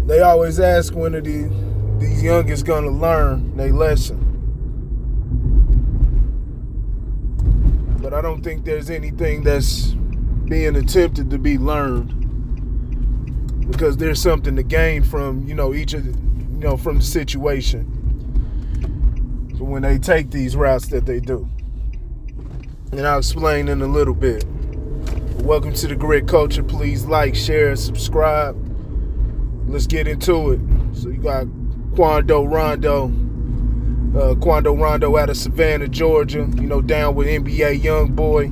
They always ask when are these youngest gonna learn their lesson. But I don't think there's anything that's being attempted to be learned, because there's something to gain from, each of from the situation. So when they take these routes that they do. And I'll explain in a little bit. Welcome to the Grit Culture. Please like, share, and subscribe. Let's get into it. So you got Quando Rondo. Quando Rondo out of Savannah, Georgia. Down with NBA YoungBoy.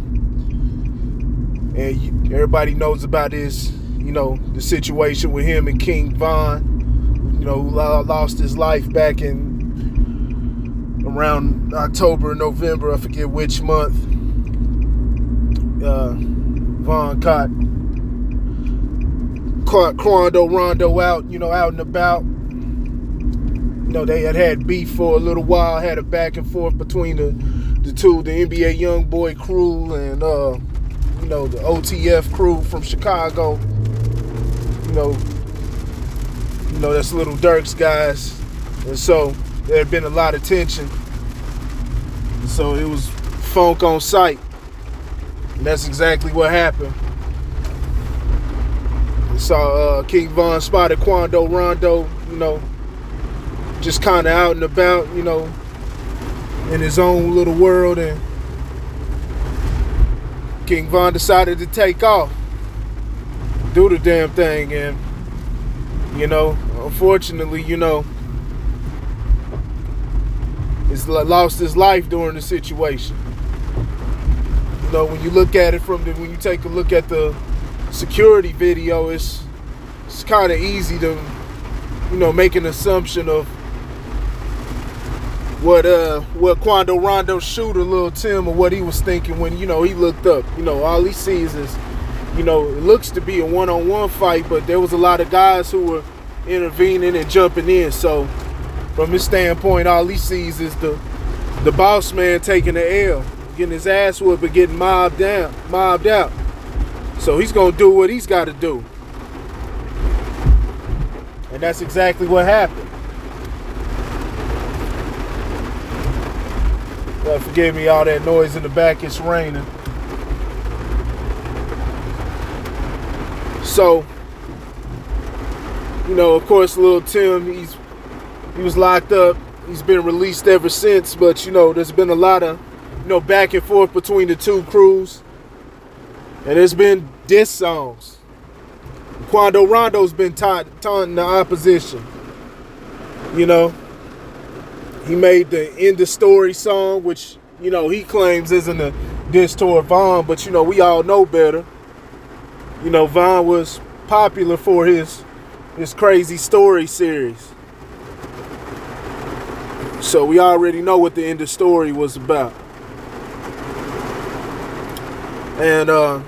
And everybody knows about his, the situation with him and King Von. Who lost his life back in around October or November. I forget which month. Von caught Quando Rondo out, out and about. They had beef for a little while, had a back and forth between the two, the NBA YoungBoy crew and the OTF crew from Chicago. That's Little Dirk's guys. And so there had been a lot of tension. So it was funk on sight. And that's exactly what happened. We saw King Von spotted Quando Rondo, just kind of out and about, in his own little world. And King Von decided to take off, do the damn thing. And, unfortunately, he's lost his life during the situation. When you look at it when you take a look at the security video, it's kind of easy to, make an assumption of what Quando Rondo shooter, Lil Tim, or what he was thinking when, he looked up. All he sees is, it looks to be a one-on-one fight, but there was a lot of guys who were intervening and jumping in. So from his standpoint, all he sees is the boss man taking the L, getting his ass whooped and getting mobbed out. So he's going to do what he's got to do. And that's exactly what happened. Forgive me, all that noise in the back, it's raining. So, of course, Lil Tim, he was locked up. He's been released ever since, but, there's been a lot of, back and forth between the two crews. And there's been diss songs. Quando Rondo's been taunting the opposition. He made the End of Story song, which, he claims isn't a diss toward Von, but, we all know better. Von was popular for his Crazy Story series. So we already know what the End of Story was about. And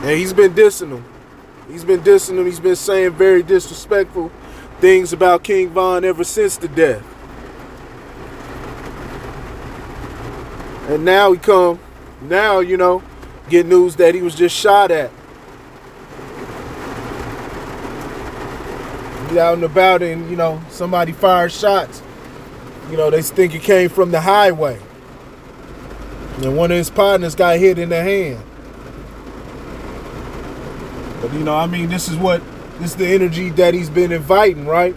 he's been dissing him. He's been saying very disrespectful things about King Von ever since the death. And now get news that he was just shot at. He's out and about and, somebody fired shots. They think it came from the highway. And one of his partners got hit in the hand. But, this is the energy that he's been inviting, right?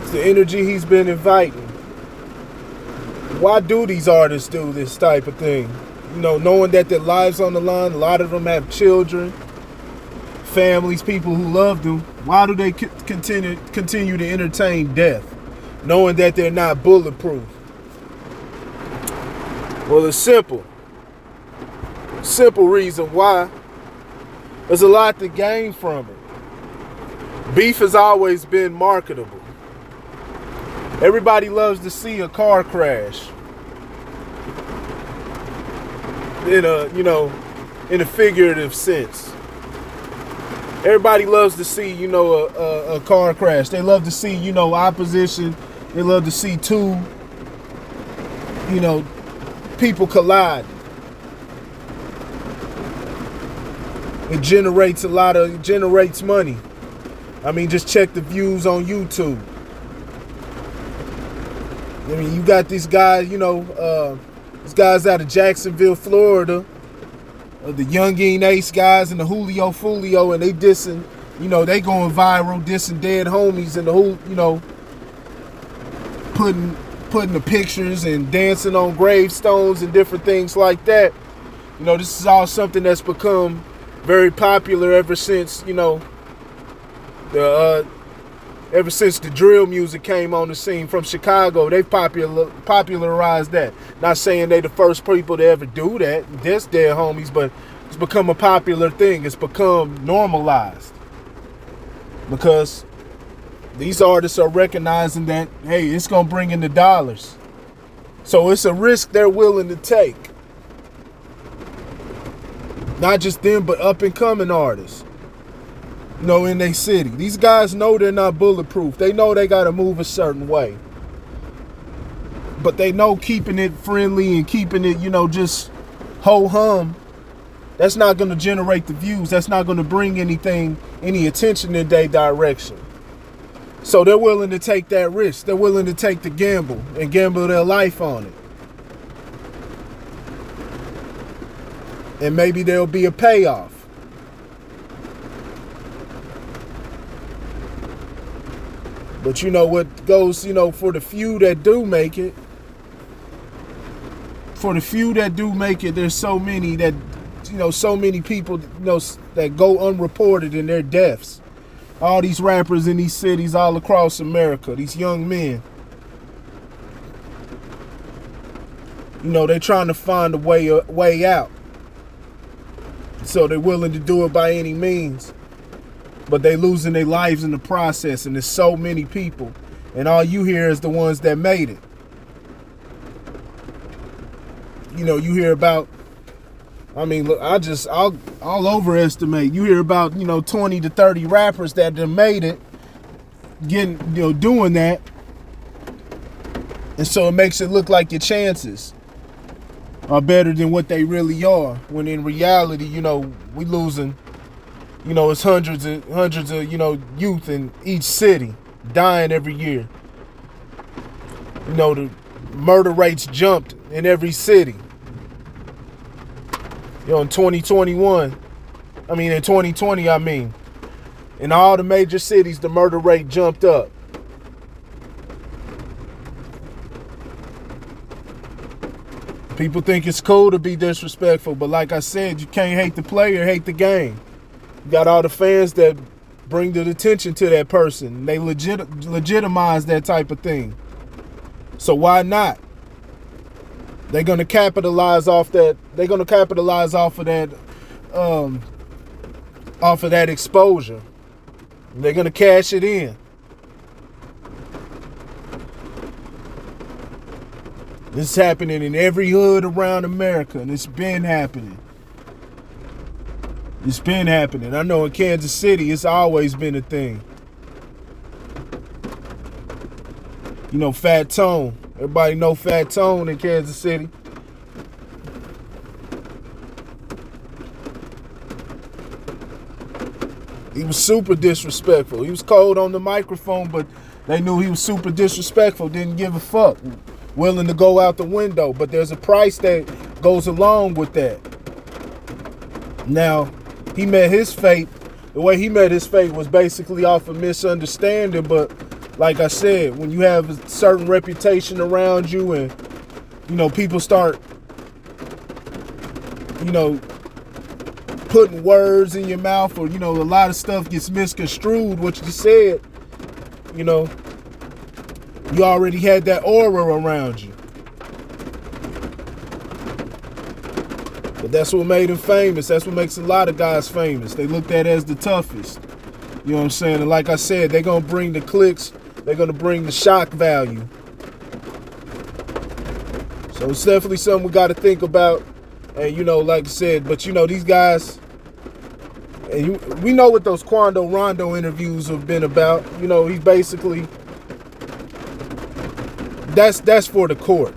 It's the energy he's been inviting. Why do these artists do this type of thing? Knowing that their lives on the line, a lot of them have children, families, people who love them. Why do they continue to entertain death, knowing that they're not bulletproof? Well, it's simple. Simple reason why. There's a lot to gain from it. Beef has always been marketable. Everybody loves to see a car crash. In a figurative sense. Everybody loves to see, a car crash. They love to see, opposition. They love to see two, people collide. It generates money. I mean, just check the views on YouTube. I mean, you got these guys, these guys out of Jacksonville, Florida, the Youngin Ace guys and the Julio Fulio, and they dissing, they going viral, dissing dead homies and the whole, putting the pictures and dancing on gravestones and different things like that. This is all something that's become very popular ever since, ever since the drill music came on the scene from Chicago. They've popularized that. Not saying they the first people to ever do that, that's dead homies, but it's become a popular thing. It's become normalized because these artists are recognizing that, hey, it's going to bring in the dollars. So it's a risk they're willing to take. Not just them, but up and coming artists, in their city. These guys know they're not bulletproof. They know they got to move a certain way. But they know keeping it friendly and keeping it, just ho-hum, that's not going to generate the views. That's not going to bring any attention in their direction. So they're willing to take that risk. They're willing to take the gamble and gamble their life on it. And maybe there'll be a payoff. But what goes, for the few that do make it, there's so many that, so many people, that go unreported in their deaths. All these rappers in these cities all across America, these young men. They're trying to find a way out. So they're willing to do it by any means. But they losing their lives in the process, and there's so many people. And all you hear is the ones that made it. You hear about, look, I'll overestimate. You hear about, 20 to 30 rappers that have made it, doing that. And so it makes it look like your chances are better than what they really are. When in reality, we losing, it's hundreds of, youth in each city dying every year. The murder rates jumped in every city. In 2020, in all the major cities, the murder rate jumped up. People think it's cool to be disrespectful, but like I said, you can't hate the player, hate the game. You got all the fans that bring the attention to that person. They legitimize that type of thing. So why not? They're gonna capitalize off that. They're gonna capitalize off of that exposure. They're gonna cash it in. This is happening in every hood around America, and it's been happening. It's been happening. I know in Kansas City, it's always been a thing. Fat Tone. Everybody know Fat Tone in Kansas City. He was super disrespectful. He was cold on the microphone, but they knew he was super disrespectful, didn't give a fuck. Willing to go out the window, but there's a price that goes along with that. Now, he met his fate. The way he met his fate was basically off of misunderstanding, but like I said, when you have a certain reputation around you and, people start, putting words in your mouth, or, a lot of stuff gets misconstrued, what you said, you already had that aura around you. But that's what made him famous. That's what makes a lot of guys famous. They looked at as the toughest. You know what I'm saying? And like I said, they're going to bring the clicks. They're going to bring the shock value. So it's definitely something we got to think about. And, like I said, but, these guys, and we know what those Quando Rondo interviews have been about. He's basically, that's for the court.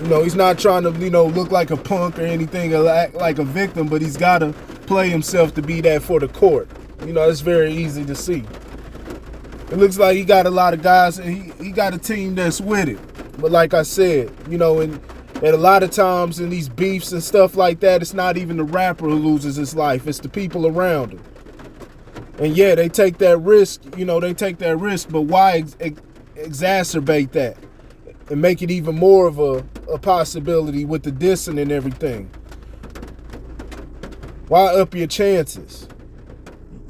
He's not trying to, look like a punk or anything or act like a victim, but he's got to display himself to be that for the court. You know, it's very easy to see. It looks like he got a lot of guys, and he got a team that's with it. But like I said, you know, and a lot of times in these beefs and stuff like that, it's not even the rapper who loses his life. It's the people around him. And yeah, they take that risk, you know, but why exacerbate that and make it even more of a possibility with the dissing and everything? Why up your chances?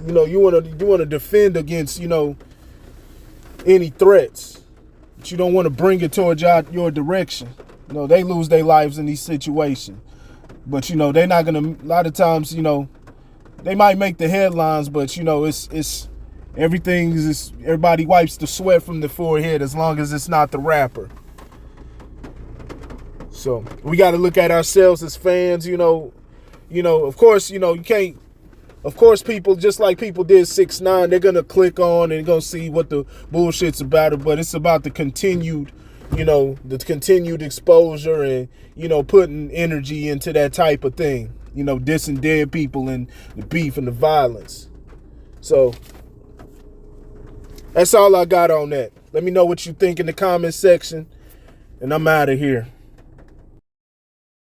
You know, you want to defend against, you know, any threats, but you don't want to bring it towards your direction. You know, they lose their lives in these situations, but you know, they're not gonna. A lot of times, you know, they might make the headlines, but you know, it's everybody wipes the sweat from the forehead as long as it's not the rapper. So we got to look at ourselves as fans. You know, of course, you know, you can't. Of course, people, just like people did 6ix9ine, they're going to click on and going to see what the bullshit's about, but it's about the continued, you know, the continued exposure and, you know, putting energy into that type of thing, you know, dissing dead people and the beef and the violence. So that's all I got on that. Let me know what you think in the comment section, and I'm out of here.